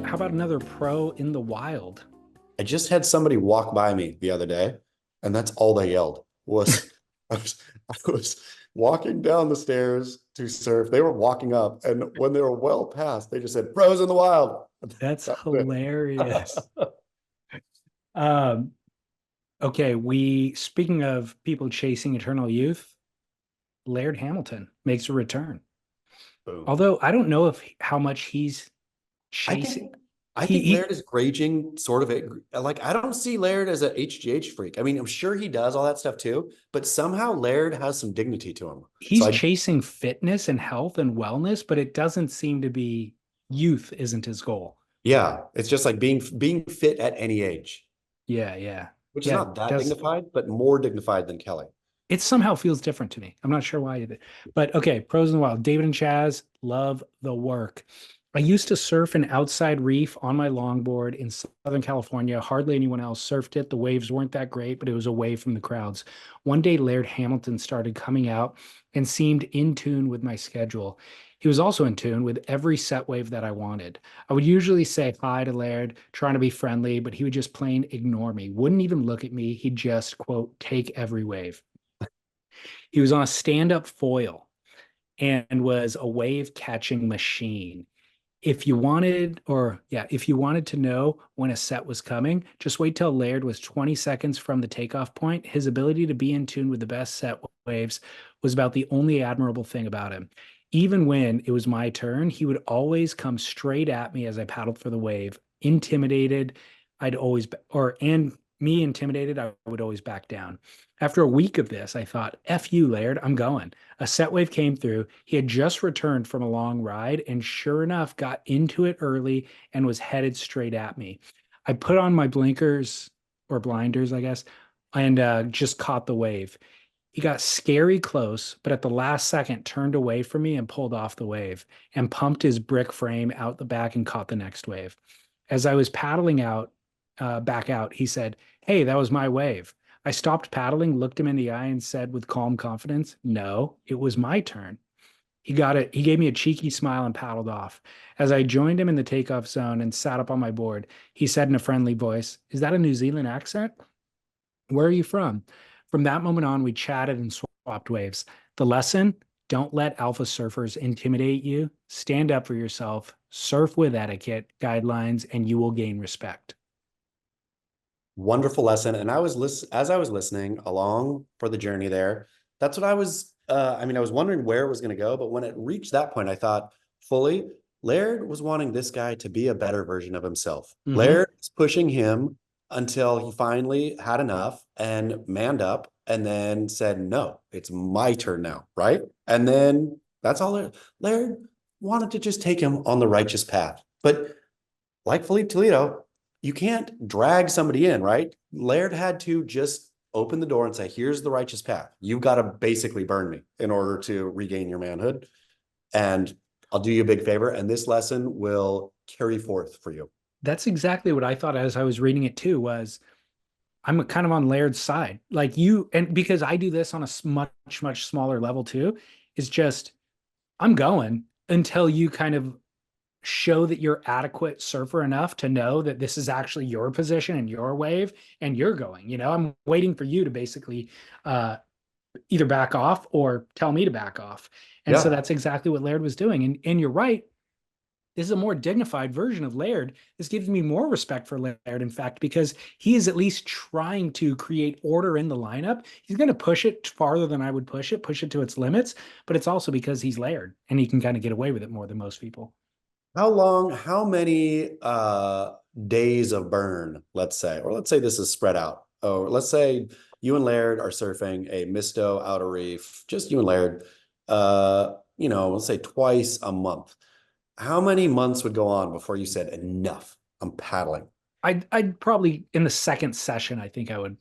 how about another pro in the wild? I just had somebody walk by me the other day, and that's all they yelled was I was I was walking down the stairs to surf. They were walking up, and when they were well past, they just said, "Bros in the wild." That's That was hilarious. it. Um, okay, we speaking of people chasing eternal youth, Laird Hamilton makes a return. Boom. Although I don't know if how much he's I chasing. think I He think he Laird is raging sort of like I don't see Laird as a HGH freak. I mean, I'm sure he does all that stuff too, but somehow Laird has some dignity to him. So he's chasing fitness and health and wellness, but it doesn't seem to be youth isn't his goal. yeah, it's just like being fit at any age, Yeah, yeah. which is Yeah, not it that does. dignified, but more dignified than Kelly. It somehow feels different to me. I'm not sure why either. But okay, pros in the wild. David and Chaz love the work. I used to surf an outside reef on my longboard in Southern California. Hardly anyone else surfed it. The waves weren't that great, but it was away from the crowds. One day, Laird Hamilton started coming out and seemed in tune with my schedule. He was also in tune with every set wave that I wanted. I would usually say hi to Laird, trying to be friendly, but he would just plain ignore me, wouldn't even look at me. He'd just, quote, take every wave. He was on a stand-up foil and was a wave catching machine. If you wanted to know when a set was coming, just wait till Laird was 20 seconds from the takeoff point. His ability to be in tune with the best set waves was about the only admirable thing about him. Even when it was my turn, he would always come straight at me as I paddled for the wave. Intimidated, I'd always, or, and me intimidated, I would always back down. After a week of this, I thought, F you, Laird, I'm going. A set wave came through. He had just returned from a long ride and sure enough got into it early and was headed straight at me. I put on my blinkers or blinders, I guess, and just caught the wave. He got scary close, but at the last second turned away from me and pulled off the wave and pumped his brick frame out the back and caught the next wave. As I was paddling back out, he said, "Hey, that was my wave." I stopped paddling, looked him in the eye, and said with calm confidence, "No, it was my turn." He got it. He gave me a cheeky smile and paddled off. As I joined him in the takeoff zone and sat up on my board, he said in a friendly voice, "Is that a New Zealand accent? Where are you from?" From that moment on, we chatted and swapped waves. The lesson: don't let alpha surfers intimidate you. Stand up for yourself, surf with etiquette, guidelines, and you will gain respect. Wonderful lesson. And as I was listening along for the journey there, that's what I was I mean, I was wondering where it was going to go, but when it reached that point, I thought fully Laird was wanting this guy to be a better version of himself. Mm-hmm. Laird was pushing him until he finally had enough and manned up and then said, "No, it's my turn now." Right. And then that's all Laird wanted to just take him on the righteous path. But like Felipe Toledo, you can't drag somebody in, right? Laird had to just open the door and say, "Here's the righteous path. You've got to basically burn me in order to regain your manhood. And I'll do you a big favor. And this lesson will carry forth for you." That's exactly what I thought as I was reading it too, was I'm kind of on Laird's side. Like you, and because I do this on a much smaller level too, it's just I'm going until you kind of show that you're adequate surfer enough to know that this is actually your position and your wave and you're going. I'm waiting for you to basically uh either back off or tell me to back off. And so Yeah. that's exactly what Laird was doing. And you're right, this is a more dignified version of Laird. This gives me more respect for Laird, in fact, because he is at least trying to create order in the lineup. He's going to push it farther than I would push it to its limits, but it's also because he's Laird and he can kind of get away with it more than most people. How many days of burn, let's say, or let's say this is spread out. Oh, let's say you and Laird are surfing a Misto outer reef, just you and Laird, let's say twice a month. How many months would go on before you said, "Enough, I'm paddling"? I'd probably in the second session, I think I would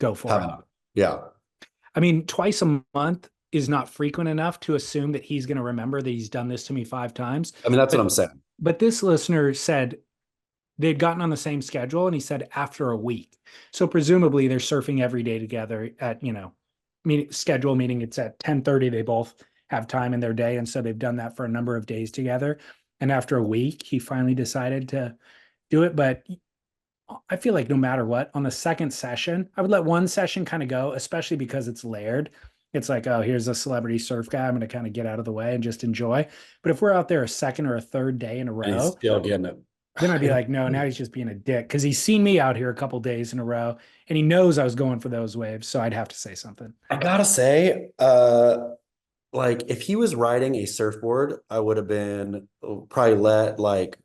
go for Have it. enough. Yeah. I mean, twice a month is not frequent enough to assume that he's going to remember that he's done this to me 5 times. I mean, that's what But I'm saying. but this listener said they'd gotten on the same schedule, and he said after a week. So presumably they're surfing every day together at meaning it's at 10:30. They both have time in their day, and so they've done that for a number of days together. And after a week, he finally decided to do it. But I feel like no matter what, on the second session, I would let one session kind of go, especially because it's Laird. It's like, oh, here's a celebrity surf guy. I'm going to kind of get out of the way and just enjoy. But if we're out there a second or a third day in a And he's row, still getting it. then I'd be like, no, now he's just being a dick because he's seen me out here a couple days in a row and he knows I was going for those waves. So I'd have to say something. I gotta say, like if he was riding a surfboard, I would have been probably let like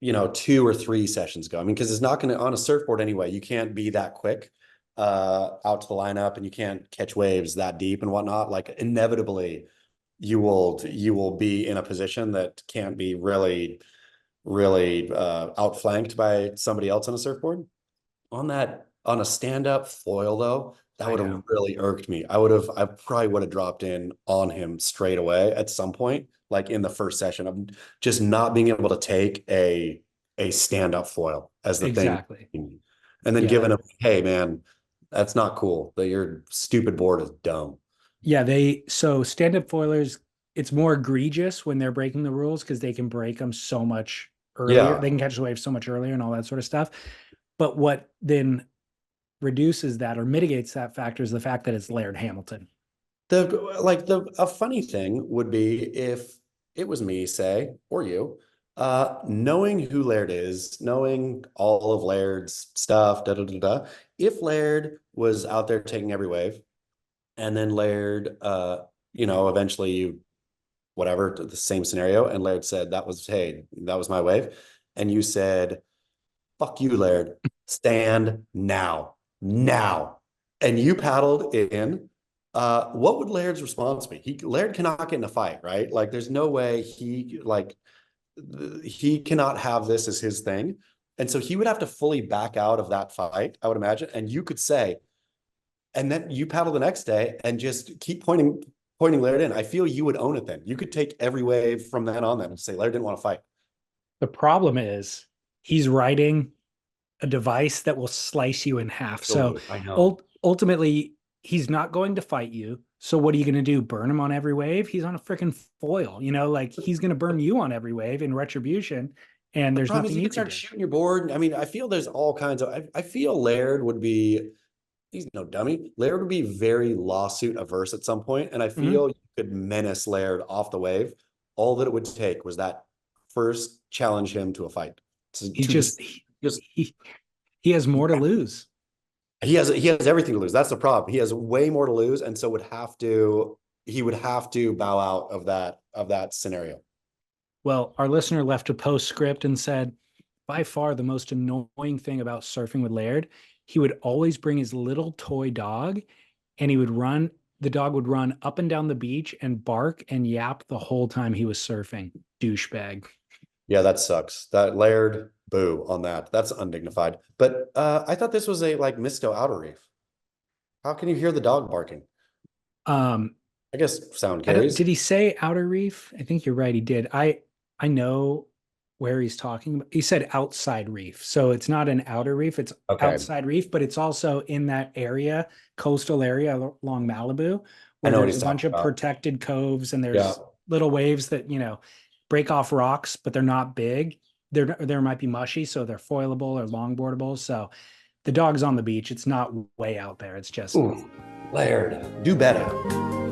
2 or 3 sessions go. I mean, because it's not going to on a surfboard anyway. You can't be that quick out to the lineup, and you can't catch waves that deep and whatnot. Like inevitably, you will be in a position that can't be really outflanked by somebody else on a surfboard. On a stand-up foil though, that I would have know. really irked me. I probably would have dropped in on him straight away at some point, like in the first session. I'm just not being able to take a stand-up foil as the thing, Exactly. and then Yeah. giving him, hey man, that's not cool. That your stupid board is dumb. Yeah. So stand-up foilers, it's more egregious when they're breaking the rules because they can break them so much earlier. They Yeah, can catch the wave so much earlier and all that sort of stuff. But what then reduces that or mitigates that factor is the fact that it's Laird Hamilton. the a funny thing would be if it was me, say, or you, knowing who Laird is, knowing all of Laird's stuff, da da da da. If Laird was out there taking every wave, and then Laird, eventually whatever, the same scenario, and Laird said hey, that was my wave, and you said, fuck you, Laird, stand now, now. And you paddled in. What would Laird's response be? Laird cannot get in a fight, right? Like, there's no way he cannot have this as his thing. And so he would have to fully back out of that fight, I would imagine. And you could say, and then you paddle the next day and just keep pointing Laird in. I feel you would own it then. You could take every wave from then on then and say Laird didn't want to fight. The problem is he's riding a device that will slice you in half. So Totally. I know. ultimately, he's not going to fight you. So what are you going to do? Burn him on every wave? He's on a freaking foil, like he's going to burn you on every wave in retribution. And The there's problem is nothing you you can can start do. shooting your board. I mean, I feel there's all kinds of. I feel Laird would be. He's no dummy. Laird would be very lawsuit averse at some point, and I Mm-hmm. feel you could menace Laird off the wave. All that it would take was that first challenge him to a fight. He's To just just he has more to lose. he has everything to lose. That's the problem. He has way more to lose, and so he would have to bow out of that scenario. Well, our listener left a postscript and said, by far the most annoying thing about surfing with Laird, he would always bring his little toy dog and the dog would run up and down the beach and bark and yap the whole time he was surfing. Douchebag. Yeah, that sucks. That Laird, boo on that. That's undignified. But I thought this was a like Misto outer reef. How can you hear the dog barking? Um, I guess sound I don't, carries. did he say outer reef? I think you're right. He did. I know where he's talking about. He said outside reef. So it's not an outer reef, it's Okay. outside reef, but it's also in that area, coastal area along Malibu, I where know what there's he's a bunch talking of about. protected coves and Yeah. there's little waves that, break off rocks, but they're not big. There might be mushy, so they're foilable or longboardable. So the dog's on the beach. It's not way out there. It's just Ooh, Laird, do better.